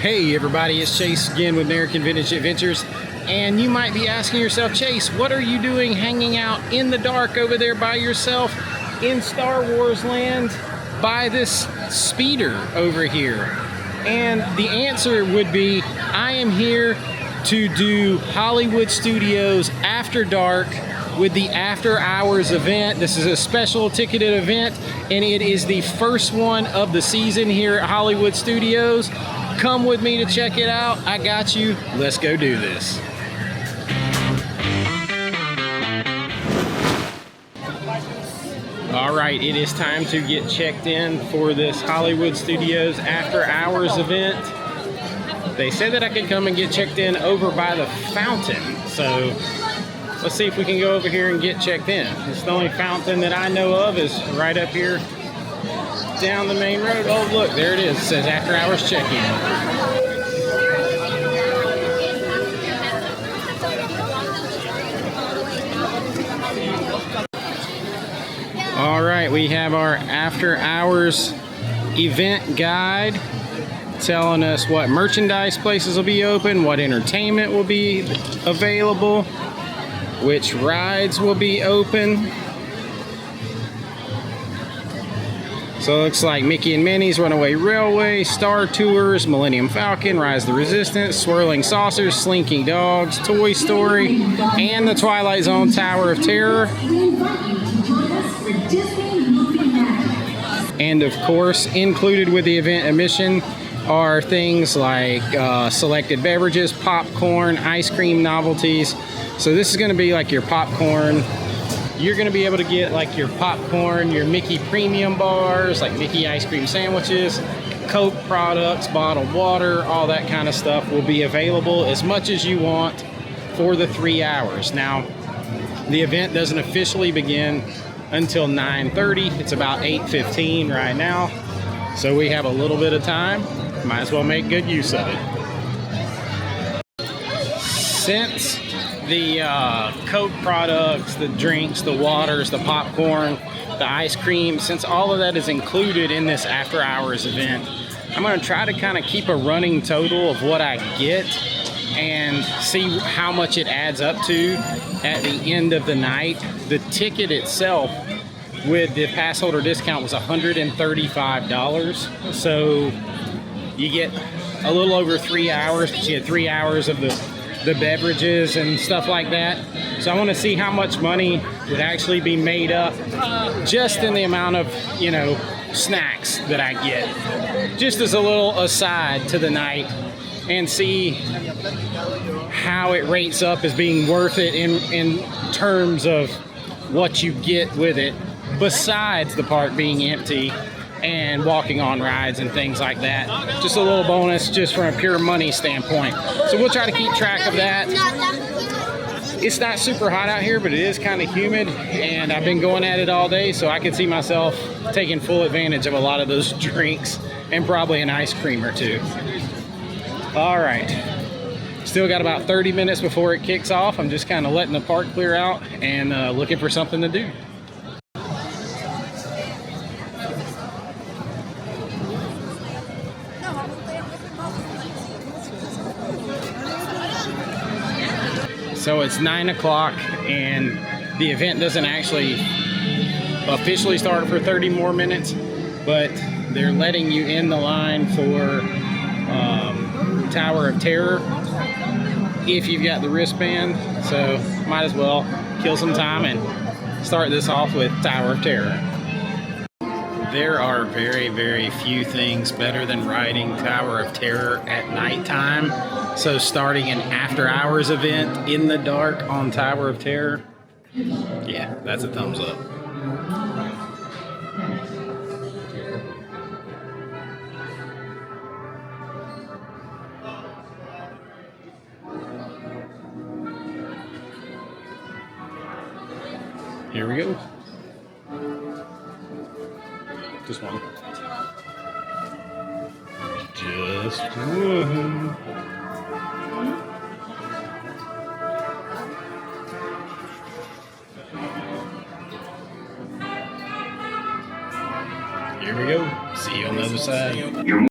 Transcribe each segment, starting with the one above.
Hey everybody, it's Chase again with American Vintage Adventures, and you might be asking yourself, Chase, what are you doing hanging out in the dark over there by yourself in Star Wars land by this speeder over here? And the answer would be, I am here to do Hollywood Studios After Dark with the After Hours event. This is a special ticketed event, and it is the first one of the season here at Hollywood Studios. Come with me to check it out. I got you. Let's go do this. All right, it is time to get checked in for this Hollywood Studios After Hours event. They said that I could come and get checked in over by the fountain. So let's see if we can go over here and get checked in. It's the only fountain that I know of is right up here down the main road. Oh look, there it is. It says After Hours check-in. All right, we have our After Hours event guide telling us what merchandise places will be open, what entertainment will be available, which rides will be open. So it looks like Mickey and Minnie's Runaway Railway, Star Tours, Millennium Falcon, Rise of the Resistance, Swirling Saucers, Slinky Dogs, Toy Story, and the Twilight Zone Tower of Terror. And of course, included with the event admission are things like selected beverages, popcorn, ice cream novelties. So this is going to be like your popcorn. You're going to be able to get like your popcorn, your Mickey premium bars, like Mickey ice cream sandwiches, Coke products, bottled water, all that kind of stuff will be available as much as you want for the 3 hours. Now, the event doesn't officially begin until 9:30. It's about 8:15 right now. So we have a little bit of time. Might as well make good use of it. Since the Coke products, the drinks, the waters, the popcorn, the ice cream, since all of that is included in this After Hours event, I'm going to try to kind of keep a running total of what I get and see how much it adds up to at the end of the night. The ticket itself with the pass holder discount was $135. So you get a little over 3 hours, but you get 3 hours of the beverages and stuff like that. So I want to see how much money would actually be made up just in the amount of, you know, snacks that I get, just as a little aside to the night, and see how it rates up as being worth it in terms of what you get with it, besides the park being empty and walking on rides and things like that. Just a little bonus just from a pure money standpoint. So we'll try to keep track of that. It's not super hot out here, but it is kind of humid, and I've been going at it all day, so I can see myself taking full advantage of a lot of those drinks and probably an ice cream or two. All right, still got about 30 minutes before it kicks off. I'm just kind of letting the park clear out and looking for something to do. So it's 9 o'clock and the event doesn't actually officially start for 30 more minutes, but they're letting you in the line for Tower of Terror if you've got the wristband. So might as well kill some time and start this off with Tower of Terror. There are very, very few things better than riding Tower of Terror at nighttime. So starting an After Hours event in the dark on Tower of Terror, yeah, that's a thumbs up. Here we go. Just one. Just one. Here we go. See you on the other side.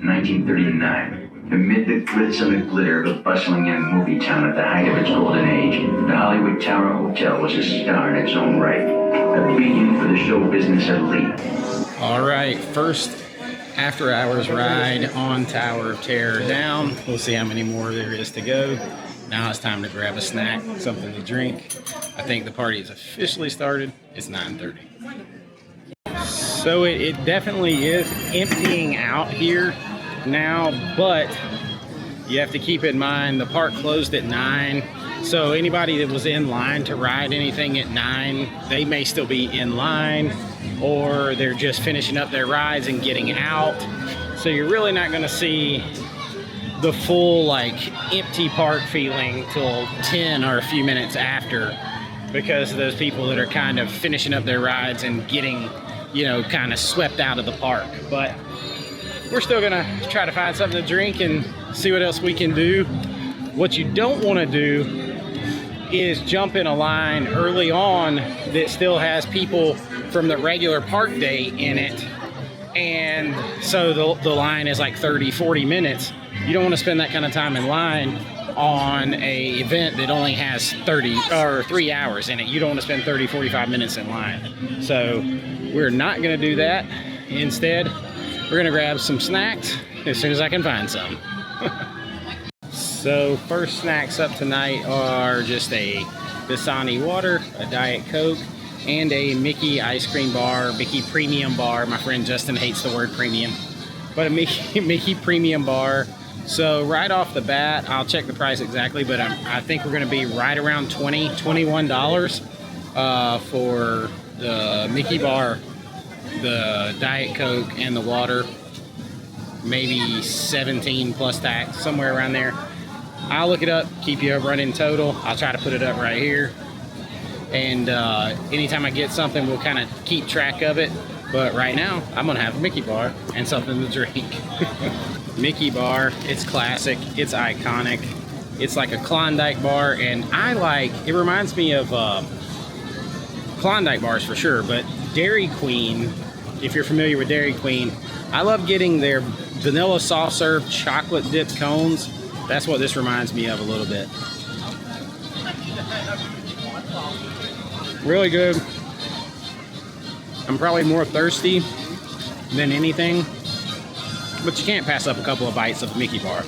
1939. Amid the glitz and the glitter of a bustling young movie town at the height of its golden age, the Hollywood Tower Hotel was a star in its own right, a beacon for the show business elite. All right, first after-hours ride on Tower of Terror down. We'll see how many more there is to go. Now it's time to grab a snack, something to drink. I think the party is officially started. It's 9:30. So it definitely is emptying out here now, but you have to keep in mind the park closed at 9. So anybody that was in line to ride anything at 9, they may still be in line, or they're just finishing up their rides and getting out. So you're really not going to see the full like empty park feeling till 10 or a few minutes after, because of those people that are kind of finishing up their rides and getting, you know, kind of swept out of the park. But we're still gonna try to find something to drink and see what else we can do. What you don't want to do is jump in a line early on that still has people from the regular park day in it, and so the line is like 30-40 minutes. You don't want to spend that kind of time in line on a event that only has 3 hours in it. You don't want to spend 30-45 minutes in line. So we're not going to do that. Instead, we're going to grab some snacks as soon as I can find some. So first snacks up tonight are just a Dasani water, a Diet Coke, and a Mickey ice cream bar, Mickey premium bar. My friend Justin hates the word premium, but a Mickey premium bar. So right off the bat, I'll check the price exactly, but I think we're going to be right around $21 for the Mickey bar, the Diet Coke, and the water. Maybe 17 plus tax, somewhere around there. I'll look it up, keep you up running total. I'll try to put it up right here. And anytime I get something, we'll kind of keep track of it. But right now, I'm going to have a Mickey bar and something to drink. Mickey bar, it's classic, it's iconic. It's like a Klondike bar, and it reminds me of Klondike bars for sure, but Dairy Queen, if you're familiar with Dairy Queen, I love getting their vanilla soft serve chocolate dipped cones. That's what this reminds me of a little bit. Really good. I'm probably more thirsty than anything, but you can't pass up a couple of bites of Mickey bar.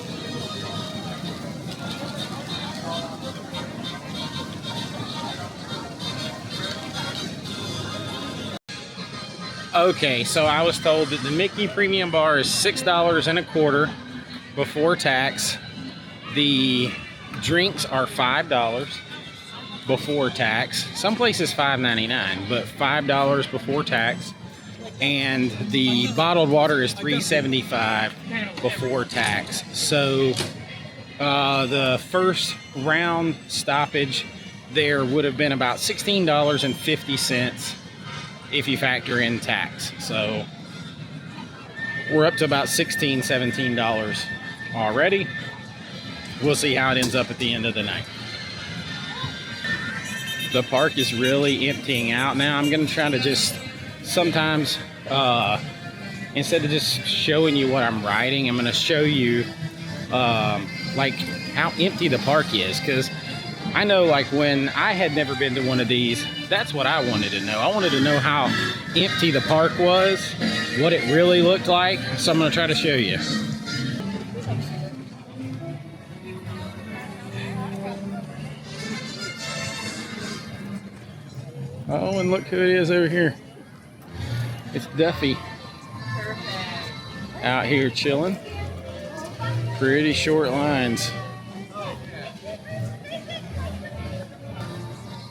Okay, so I was told that the Mickey Premium Bar is $6.25 before tax. The drinks are $5 before tax. Some places $5.99, but $5 before tax. And the bottled water is $3.75 before tax. So the first round stoppage there would have been about $16.50 if you factor in tax. So we're up to about $16, $17 already. We'll see how it ends up at the end of the night. The park is really emptying out now. I'm going to try to just sometimes, instead of just showing you what I'm riding, I'm going to show you like how empty the park is, because I know, like, when I had never been to one of these, that's what I wanted to know. I wanted to know how empty the park was, what it really looked like. So I'm going to try to show you. Oh, and look who it is over here. It's Duffy. Out here chilling. Pretty short lines.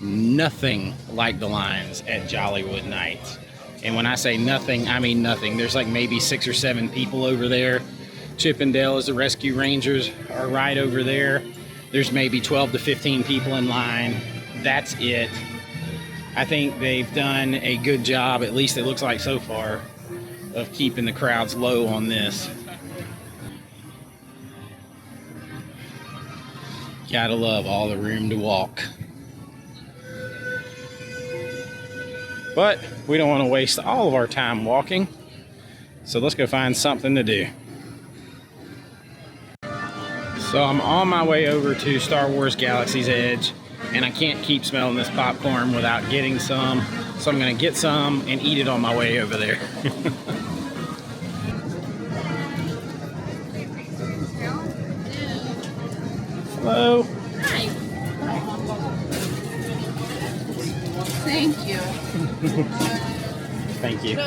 Nothing like the lines at Jollywood Nights. And when I say nothing, I mean nothing. There's like maybe 6 or 7 people over there. Chippendale as the rescue rangers are right over there. There's maybe 12 to 15 people in line. That's it. I think they've done a good job, at least it looks like so far, of keeping the crowds low on this. Gotta love all the room to walk. But we don't want to waste all of our time walking, so let's go find something to do. So I'm on my way over to Star Wars Galaxy's Edge, and I can't keep smelling this popcorn without getting some. So I'm gonna get some and eat it on my way over there. Hello. Hi. Thank you. Thank you.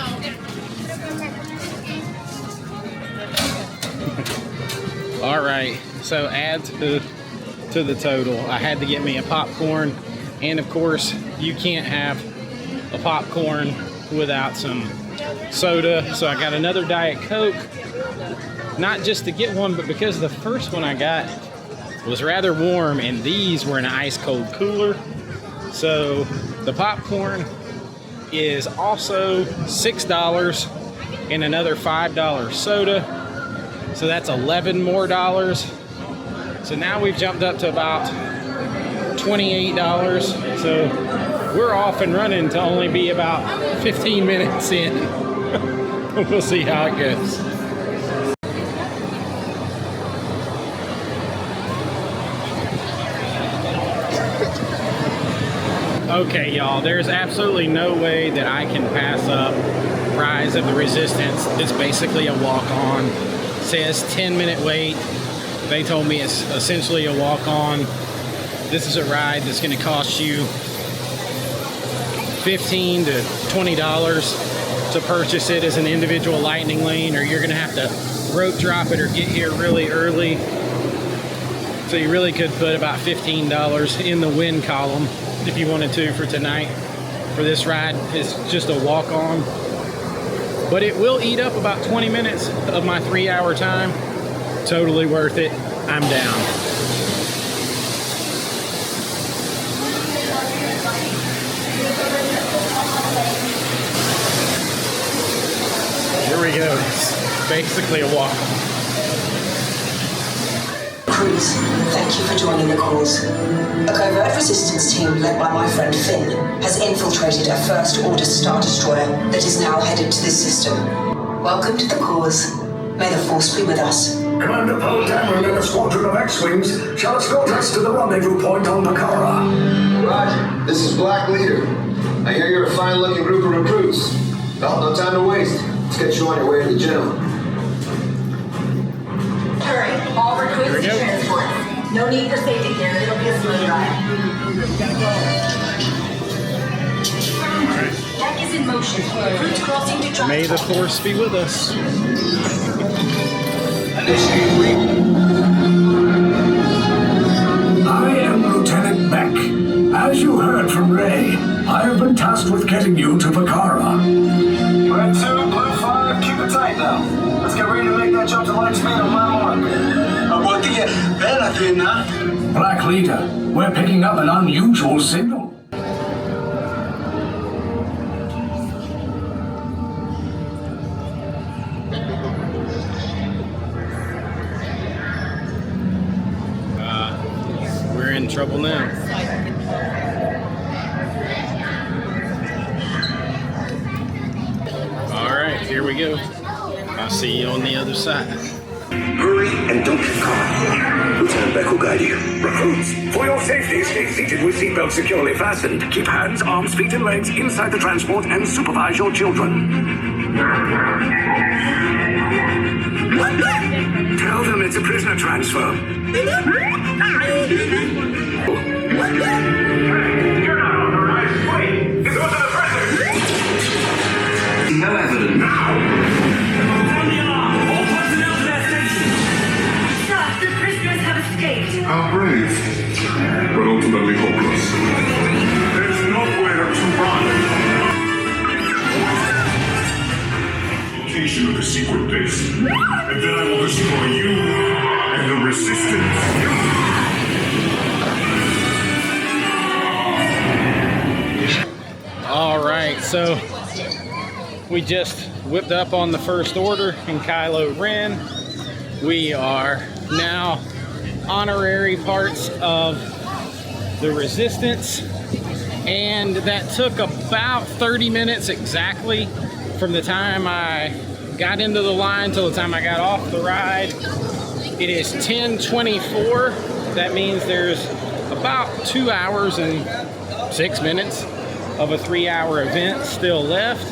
All right, so add to the total. I had to get me a popcorn, and of course, you can't have a popcorn without some soda. So I got another Diet Coke, not just to get one, but because the first one I got was rather warm, and these were in an ice cold cooler. So the popcorn is also $6 and another $5 soda. So that's $11 more. So now we've jumped up to about $28. So we're off and running to only be about 15 minutes in. We'll see how it goes. Okay, y'all, there's absolutely no way that I can pass up Rise of the Resistance. It's basically a walk-on. It says 10-minute wait. They told me it's essentially a walk-on. This is a ride that's going to cost you $15 to $20 to purchase it as an individual lightning lane, or you're going to have to rope drop it or get here really early. So you really could put about $15 in the win column if you wanted to for tonight. For this ride, it's just a walk-on. But it will eat up about 20 minutes of my 3-hour time. Totally worth it. I'm down. Here we go. It's basically a walk-on. Crews, thank you for joining the cause. A covert resistance team led by my friend Finn has infiltrated a First Order Star Destroyer that is now headed to this system. Welcome to the cause. May the Force be with us. Commander Poe Dameron and a squadron of X-Wings shall escort us to the rendezvous point on Bakara. Roger. This is Black Leader. I hear you're a fine-looking group of recruits. Well, no time to waste. Let's get you on your way to the general. Hurry, all recruits to transport. No need for safety gear. It'll be a smooth ride. Deck is in motion. Recruits crossing to transport. May the Force be with us. I am Lieutenant Beck. As you heard from Ray, I have been tasked with getting you to Bakara. Red 2, Blue 5, keep it tight now. Let's get ready to make that jump to light speed on my mark. Black Leader, we're picking up an unusual signal. We're in trouble now. All right, here we go. I'll see you on the other side. Hurry and don't get caught. Lieutenant Beck will guide you. Recruits, for your safety, stay seated with seatbelts securely fastened. Keep hands, arms, feet, and legs inside the transport and supervise your children. Tell them it's a prisoner transfer. You're not authorized. Wait, this wasn't a prisoner. No evidence. Now! How brave, but ultimately hopeless. There's nowhere to run. Location of the secret base, and then I will destroy you and the Resistance. All right, so we just whipped up on the First Order in Kylo Ren. We are now honorary parts of the Resistance, and that took about 30 minutes exactly from the time I got into the line till the time I got off the ride. It is 10:24. That means there's about 2 hours and 6 minutes of a 3-hour event still left.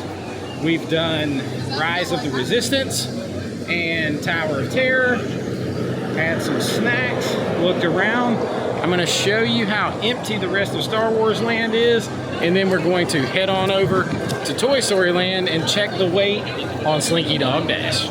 We've done Rise of the Resistance and Tower of Terror, had some snacks, looked around. I'm going to show you how empty the rest of Star Wars Land is, and then we're going to head on over to Toy Story Land and check the weight on Slinky Dog Dash.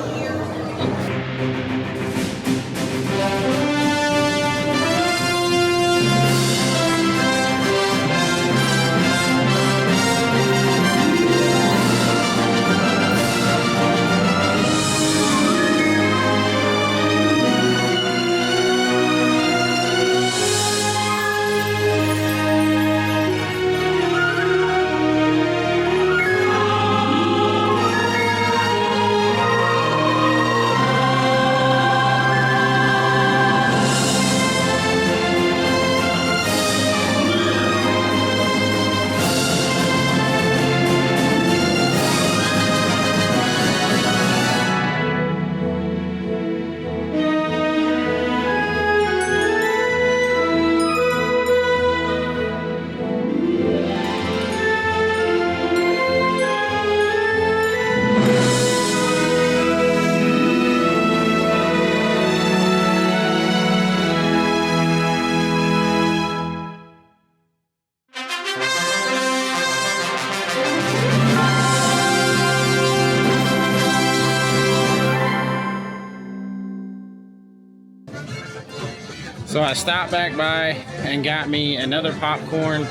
So I stopped back by and got me another popcorn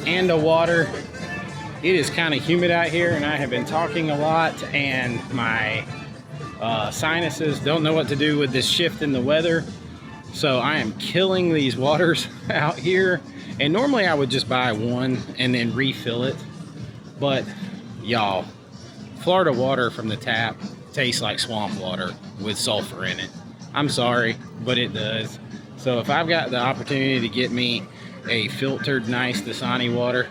and a water. It is kind of humid out here and I have been talking a lot, and my sinuses don't know what to do with this shift in the weather. So I am killing these waters out here. And normally I would just buy one and then refill it. But y'all, Florida water from the tap tastes like swamp water with sulfur in it. I'm sorry, but it does. So if I've got the opportunity to get me a filtered nice Dasani water,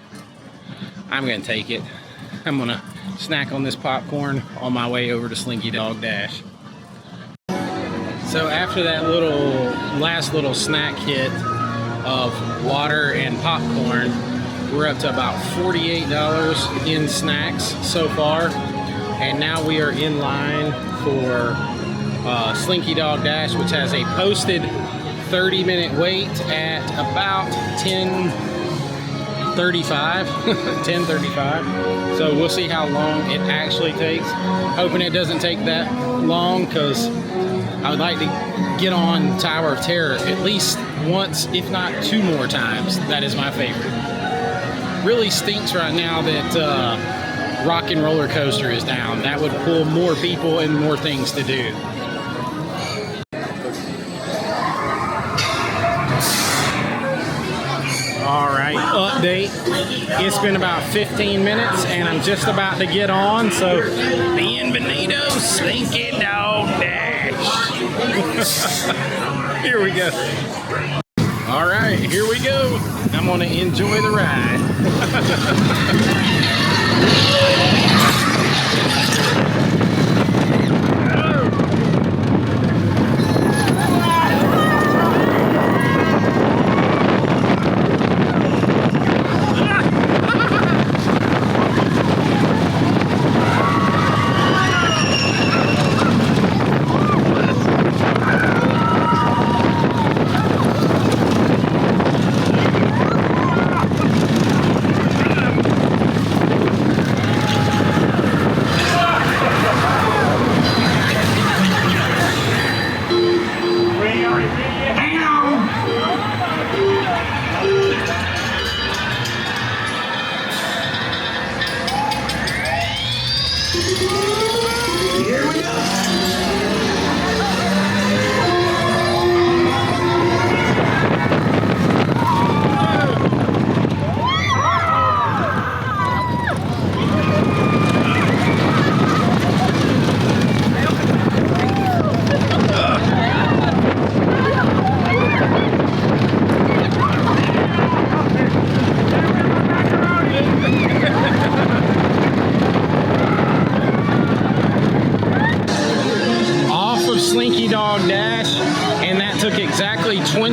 I'm gonna take it. I'm gonna snack on this popcorn on my way over to Slinky Dog Dash. So after that last little snack hit of water and popcorn, we're up to about $48 in snacks so far. And now we are in line for Slinky Dog Dash, which has a posted 30-minute wait at about 10:35. 10:35. So we'll see how long it actually takes. Hoping it doesn't take that long, because I would like to get on Tower of Terror at least once, if not 2 more times. That is my favorite. Really stinks right now that Rock and Roller Coaster is down. That would pull more people and more things to do. Alright, update. It's been about 15 minutes and I'm just about to get on, so bienvenido Slinky Dog Dash. Here we go. Alright, here we go. I'm gonna enjoy the ride.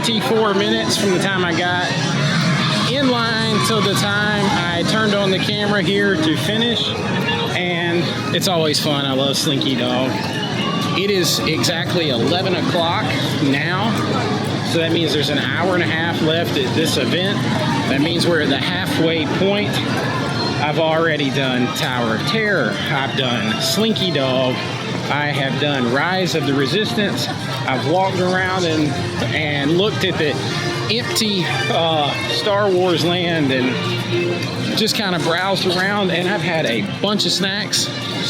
24 minutes from the time I got in line till the time I turned on the camera here to finish, and it's always fun. I love Slinky Dog. It is exactly 11 o'clock now, so that means there's an hour and a half left at this event. That means we're at the halfway point. I've already done Tower of Terror. I've done Slinky Dog. I have done Rise of the Resistance. I've walked around and looked at the empty Star Wars land and just kind of browsed around, and I've had a bunch of snacks,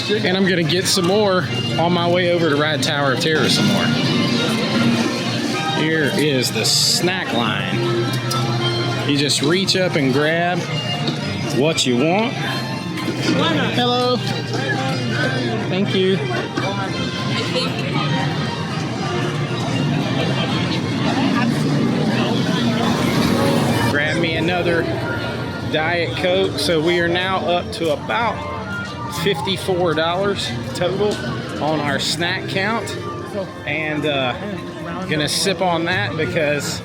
and I'm gonna get some more on my way over to ride Tower of Terror some more. Here is the snack line. You just reach up and grab what you want. Hello. Thank you. Grab me another Diet Coke. So we are now up to about $54 total on our snack count, and gonna sip on that because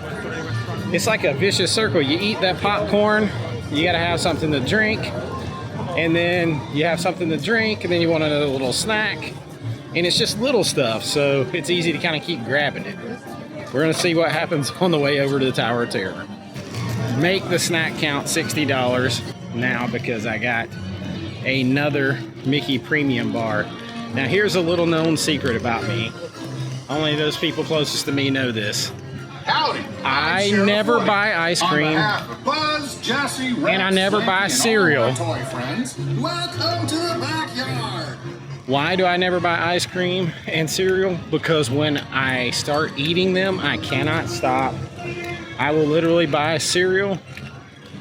it's like a vicious circle. You eat that popcorn, you gotta have something to drink, and then you have something to drink, and then you want another little snack, and it's just little stuff, so it's easy to kind of keep grabbing it. We're gonna see what happens on the way over to the Tower of Terror. Make the snack count $60 now because I got another Mickey Premium bar. Now here's a little known secret about me. Only those people closest to me know this. Howdy. I never buy ice cream, Buzz, Jesse, Rex, and I never buy cereal. Toy friends, welcome to the backyard. Why do I never buy ice cream and cereal? Because when I start eating them, I cannot stop. I will literally buy a cereal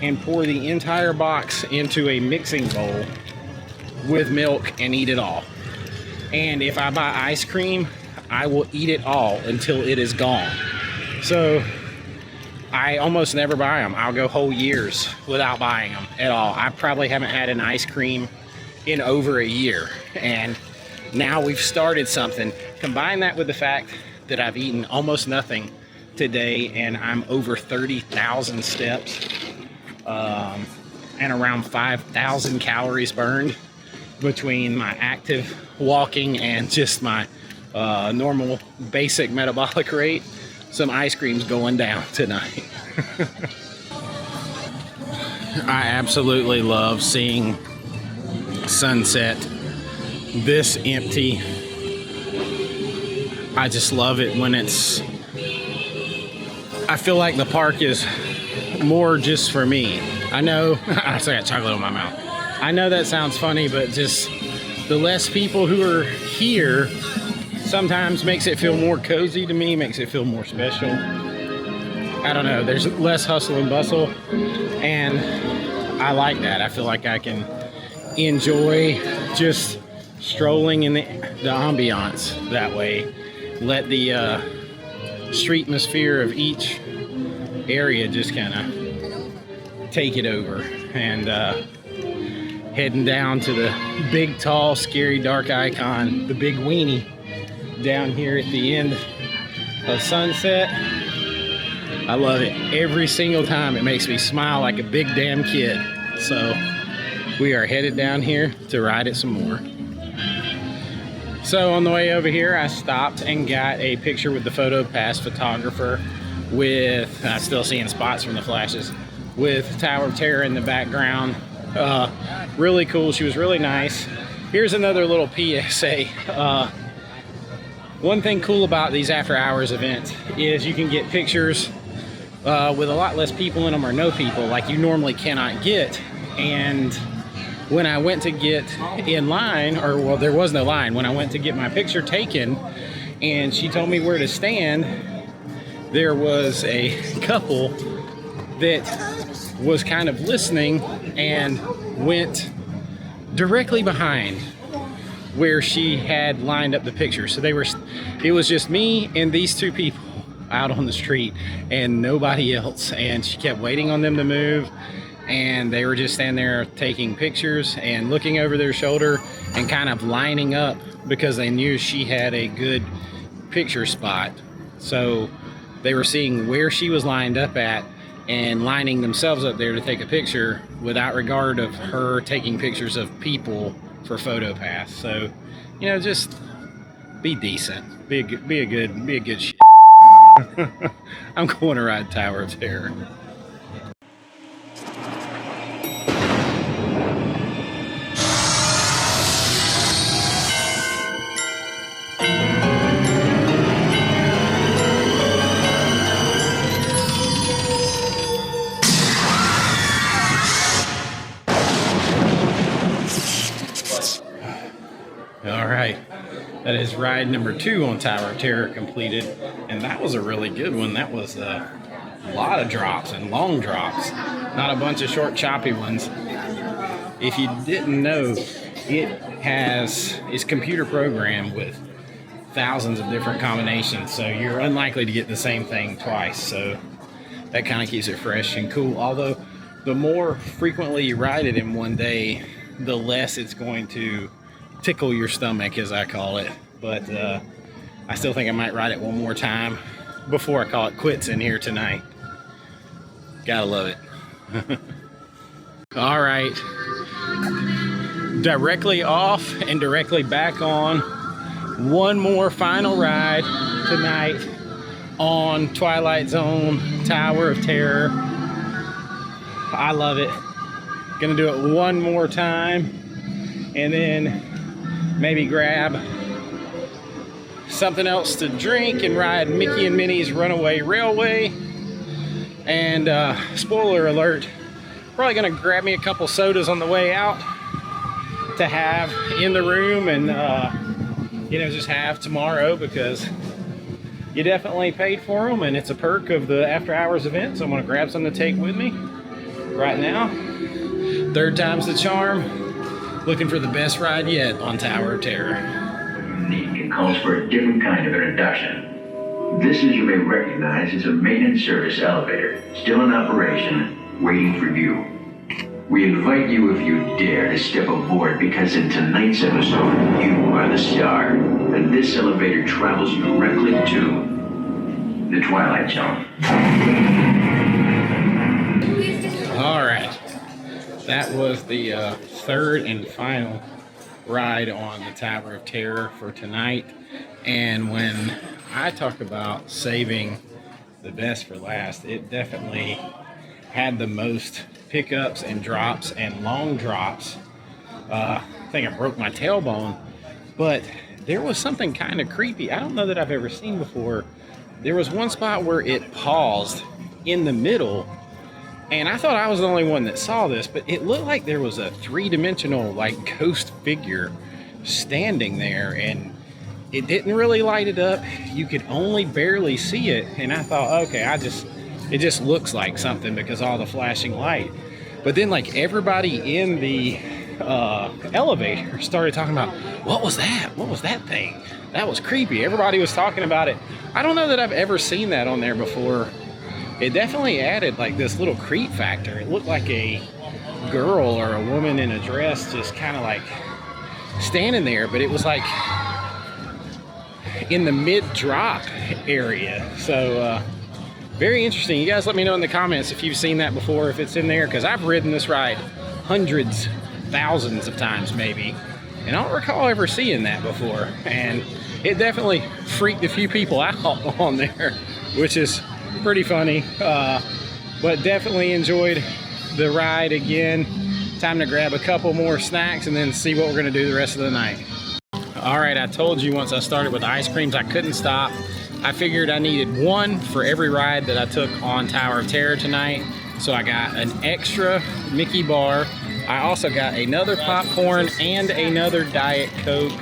and pour the entire box into a mixing bowl with milk and eat it all. And if I buy ice cream, I will eat it all until it is gone. So I almost never buy them. I'll go whole years without buying them at all. I probably haven't had an ice cream in over a year, and now we've started something. Combine that with the fact that I've eaten almost nothing today, and I'm over 30,000 steps and around 5,000 calories burned between my active walking and just my normal basic metabolic rate. Some ice cream's going down tonight. I absolutely love seeing sunset this empty. I just love it when it's, I feel like the park is more just for me. I know, I still got chocolate in my mouth. I know that sounds funny, but just the less people who are here sometimes makes it feel more cozy to me, makes it feel more special. I don't know, there's less hustle and bustle, and I like that. I feel like I can enjoy just strolling in the ambiance that way. Let the street atmosphere of each area just kind of take it over, and heading down to the big, tall, scary, dark icon, the big weenie, down here at the end of sunset. I love it. Every single time it makes me smile like a big damn kid. So we are headed down here to ride it some more. So on the way over here, I stopped and got a picture with the Photo Pass photographer with, still seeing spots from the flashes, with Tower of Terror in the background. Really cool. She was really nice. Here's another little PSA. One thing cool about these after hours events is you can get pictures with a lot less people in them or no people, like you normally cannot get. And when I went to get in line, or well, there was no line, when I went to get my picture taken and she told me where to stand, there was a couple that was kind of listening and went directly behind where she had lined up the picture. So it was just me and these two people out on the street and nobody else. And she kept waiting on them to move, and they were just standing there taking pictures and looking over their shoulder and kind of lining up because they knew she had a good picture spot. So they were seeing where she was lined up at and lining themselves up there to take a picture without regard of her taking pictures of people for PhotoPass. So, you know, just be decent, be a good shit. I'm going to ride Tower of Terror. All right, that is ride number 2 on Tower of Terror completed, and that was a really good one. That was a lot of drops and long drops, not a bunch of short choppy ones. If you didn't know, it's computer programmed with thousands of different combinations, so you're unlikely to get the same thing twice, so that kind of keeps it fresh and cool. Although the more frequently you ride it in one day, the less it's going to tickle your stomach, as I call it. But I still think I might ride it one more time before I call it quits in here tonight. Gotta love it. All right, directly off and directly back on. One more final ride tonight on Twilight Zone Tower of Terror. I love it. Gonna do it one more time, and then maybe grab something else to drink and ride Mickey and Minnie's Runaway Railway. And spoiler alert, probably gonna grab me a couple sodas on the way out to have in the room and you know, just have tomorrow, because you definitely paid for them and it's a perk of the after hours event. So I'm gonna grab something to take with me right now. Third time's the charm. Looking for the best ride yet on Tower of Terror. It calls for a different kind of introduction. This, as you may recognize, is a maintenance service elevator, still in operation, waiting for you. We invite you, if you dare, to step aboard, because in tonight's episode, you are the star, and this elevator travels you directly to the Twilight Zone. All right. That was the third and final ride on the Tower of Terror for tonight. And when I talk about saving the best for last, it definitely had the most pickups and drops and long drops. I think I broke my tailbone, but there was something kind of creepy. I don't know that I've ever seen before. There was one spot where it paused in the middle, and I thought I was the only one that saw this, but it looked like there was a three-dimensional, like, ghost figure standing there, and it didn't really light it up. You could only barely see it, and I thought, okay, it just looks like something because all the flashing light. But then, like, everybody in the elevator started talking about, what was that? What was that thing? That was creepy. Everybody was talking about it. I don't know that I've ever seen that on there before. It definitely added like this little creep factor. It looked like a girl or a woman in a dress just kind of like standing there, but it was like in the mid-drop area. So very interesting. You guys let me know in the comments if you've seen that before, if it's in there, because I've ridden this ride hundreds, thousands of times maybe, and I don't recall ever seeing that before. And it definitely freaked a few people out on there, which is pretty funny, but definitely enjoyed the ride again. Time to grab a couple more snacks and then see what we're gonna do the rest of the night. All right, I told you once I started with ice creams, I couldn't stop. I figured I needed one for every ride that I took on Tower of Terror tonight. So I got an extra Mickey bar. I also got another popcorn and another Diet Coke.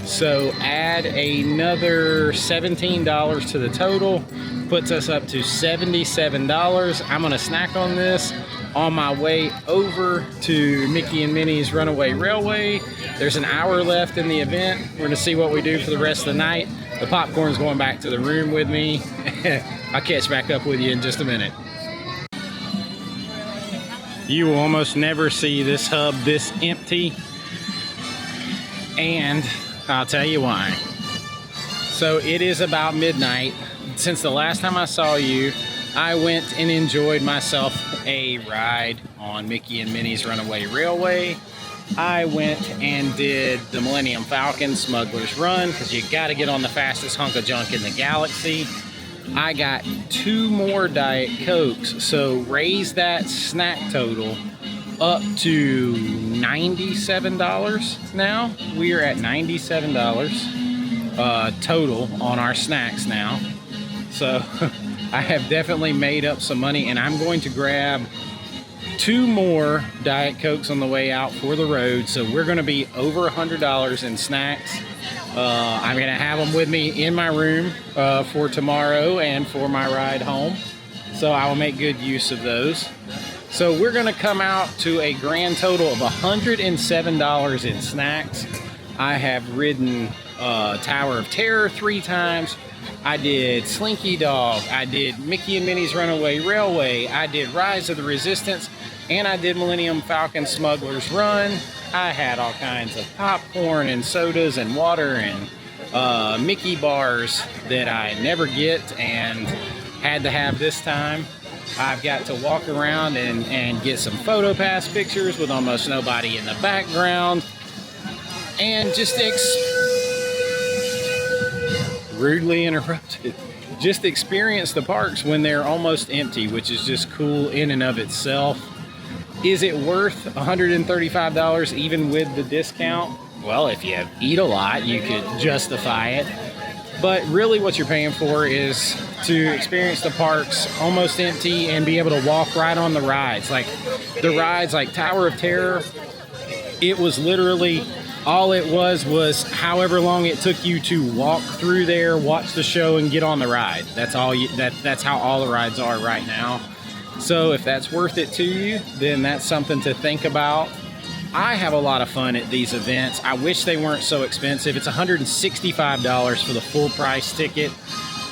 So add another $17 to the total, puts us up to $77. I'm gonna snack on this on my way over to Mickey and Minnie's Runaway Railway. There's an hour left in the event. We're gonna see what we do for the rest of the night. The popcorn's going back to the room with me. I'll catch back up with you in just a minute. You will almost never see this hub this empty, and I'll tell you why. So it is about midnight. since the last time I saw you, I went and enjoyed myself a ride on Mickey and Minnie's Runaway Railway. I went and did the Millennium Falcon Smuggler's Run, because you got to get on the fastest hunk of junk in the galaxy. I got 2 more Diet Cokes, so raise that snack total up to $97 now. We are at $97 total on our snacks now. So I have definitely made up some money, and I'm going to grab 2 more Diet Cokes on the way out for the road. So we're going to be over $100 in snacks. I'm going to have them with me in my room for tomorrow and for my ride home. So I will make good use of those. So we're going to come out to a grand total of $107 in snacks. I have ridden Tower of Terror 3 times. I did Slinky Dog. I did Mickey and Minnie's Runaway Railway. I did Rise of the Resistance. And I did Millennium Falcon Smuggler's Run. I had all kinds of popcorn and sodas and water and Mickey bars that I never get and had to have this time. I've got to walk around and get some PhotoPass pictures with almost nobody in the background. And just rudely interrupted. Just experience the parks when they're almost empty, which is just cool in and of itself. Is it worth $135 even with the discount? Well, if you eat a lot, you could justify it. But really what you're paying for is to experience the parks almost empty and be able to walk right on the rides. Like the rides like Tower of Terror, it was literally, all it was however long it took you to walk through there, watch the show, and get on the ride. That's all. That's how all the rides are right now. So if that's worth it to you, then that's something to think about. I have a lot of fun at these events. I wish they weren't so expensive. It's $165 for the full price ticket,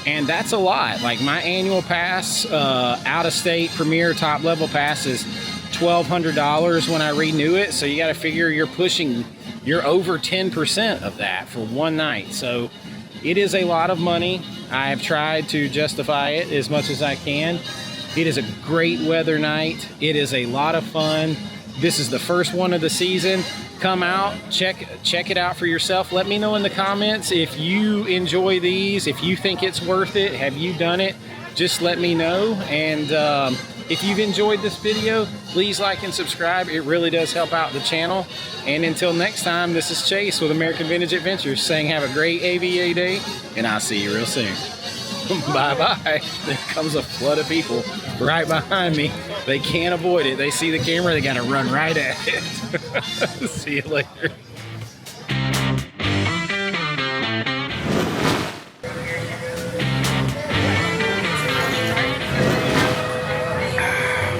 and that's a lot. Like my annual pass, out-of-state premier top level pass is $1,200 when I renew it. So you got to figure you're over 10% of that for one night. So it is a lot of money. I have tried to justify it as much as I can. It is a great weather night. It is a lot of fun. This is the first one of the season. Come out, check it out for yourself. Let me know in the comments if you enjoy these, if you think it's worth it. Have you done it? Just let me know. And if you've enjoyed this video, please like and subscribe. It really does help out the channel. And until next time, this is Chase with American Vintage Adventures saying have a great AVA day, and I'll see you real soon. Bye-bye. There comes a flood of people right behind me. They can't avoid it. They see the camera, they gotta run right at it. See you later.